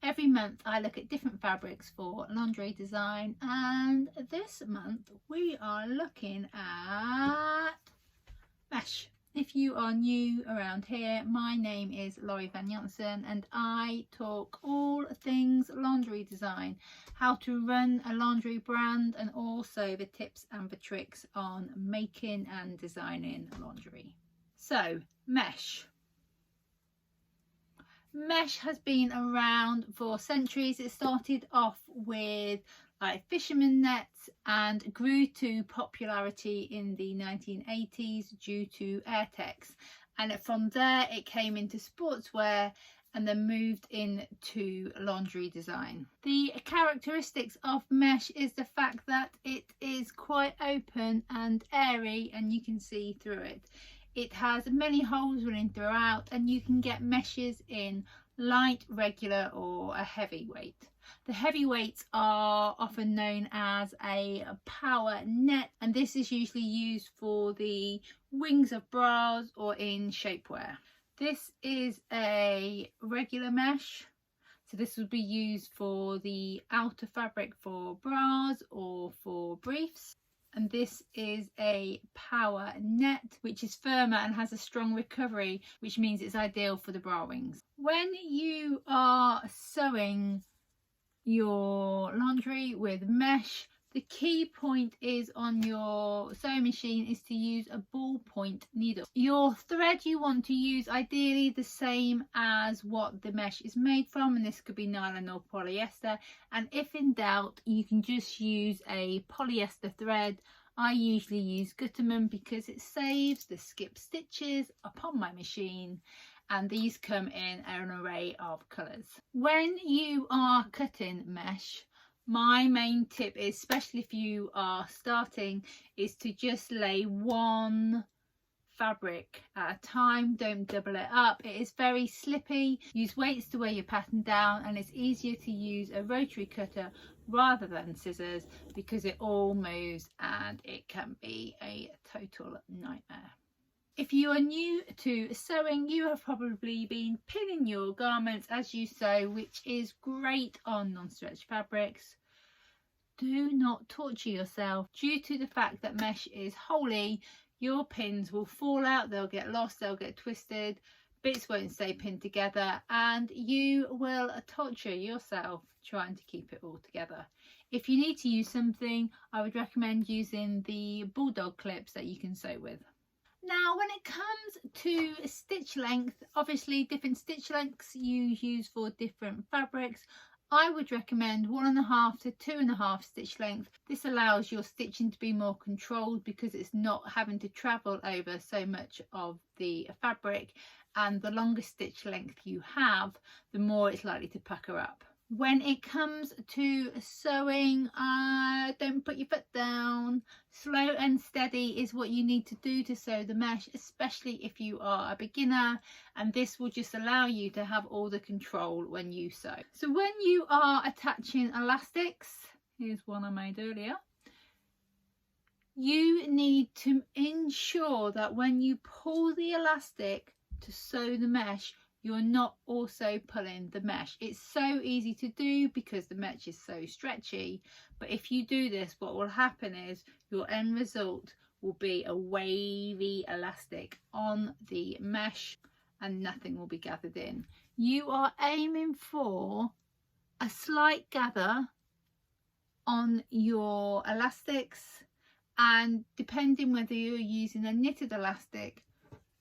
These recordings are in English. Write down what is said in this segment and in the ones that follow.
Every month I look at different fabrics for lingerie design, and this month we are looking at mesh. If you are new around here, my name is Laurie Van Janssen and I talk all things lingerie design, how to run a lingerie brand, and also the tips and the tricks on making and designing lingerie. So, mesh. Mesh has been around for centuries. It started off with like fisherman nets and grew to popularity in the 1980s due to Airtex, and from there it came into sportswear and then moved into lingerie design. The characteristics of mesh is the fact that it is quite open and airy and you can see through it. It has many holes running throughout and you can get meshes in light, regular or a heavyweight. The heavyweights are often known as a power net, and this is usually used for the wings of bras or in shapewear. This is a regular mesh, so this would be used for the outer fabric for bras or for briefs. And this is a power net, which is firmer and has a strong recovery, which means it's ideal for the bra wings. When you are sewing your lingerie with mesh, the key point is on your sewing machine is to use a ballpoint needle. Your thread you want to use ideally the same as what the mesh is made from, and this could be nylon or polyester, and if in doubt you can just use a polyester thread. I usually use Gutermann because it saves the skip stitches upon my machine, and these come in an array of colours. When you are cutting mesh, my main tip is, especially if you are starting, is to just lay one fabric at a time. Don't double it up. It is very slippy. Use weights to weigh your pattern down, and it's easier to use a rotary cutter rather than scissors because it all moves and it can be a total nightmare. If you are new to sewing, you have probably been pinning your garments as you sew, which is great on non-stretch fabrics. Do not torture yourself. Due to the fact that mesh is holey, your pins will fall out, they'll get lost, they'll get twisted, bits won't stay pinned together, and you will torture yourself trying to keep it all together. If you need to use something, I would recommend using the bulldog clips that you can sew with. Now, when it comes to stitch length, obviously different stitch lengths you use for different fabrics. I would recommend 1.5 to 2.5 stitch length. This allows your stitching to be more controlled because it's not having to travel over so much of the fabric, and the longer stitch length you have, the more it's likely to pucker up. When it comes to sewing, don't put your foot down. Slow and steady is what you need to do to sew the mesh, especially if you are a beginner, and this will just allow you to have all the control when you sew. So when you are attaching elastics, here's one I made earlier, you need to ensure that when you pull the elastic to sew the mesh, you're not also pulling the mesh. It's so easy to do because the mesh is so stretchy, but if you do this, what will happen is your end result will be a wavy elastic on the mesh and nothing will be gathered in. You are aiming for a slight gather on your elastics, and depending whether you're using a knitted elastic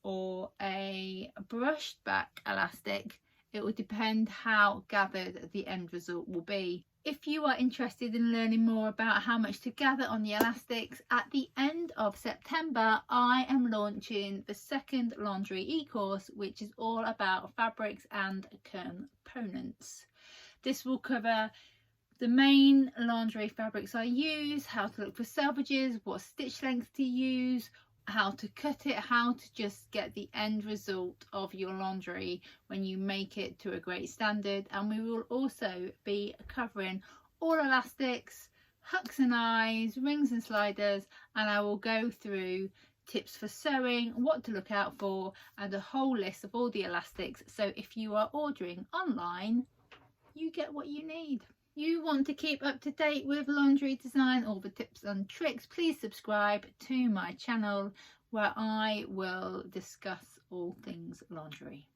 or a brushed back elastic, it will depend how gathered the end result will be. If you are interested in learning more about how much to gather on the elastics, at the end of September I am launching the second lingerie e-course, which is all about fabrics and components. This will cover the main lingerie fabrics I use, how to look for selvages, what stitch length to use, how to cut it, how to just get the end result of your lingerie when you make it to a great standard. And we will also be covering all elastics, hooks and eyes, rings and sliders, and I will go through tips for sewing, what to look out for, and a whole list of all the elastics. So if you are ordering online, you get what you need. You want to keep up to date with laundry design, all the tips and tricks, please subscribe to my channel where I will discuss all things laundry.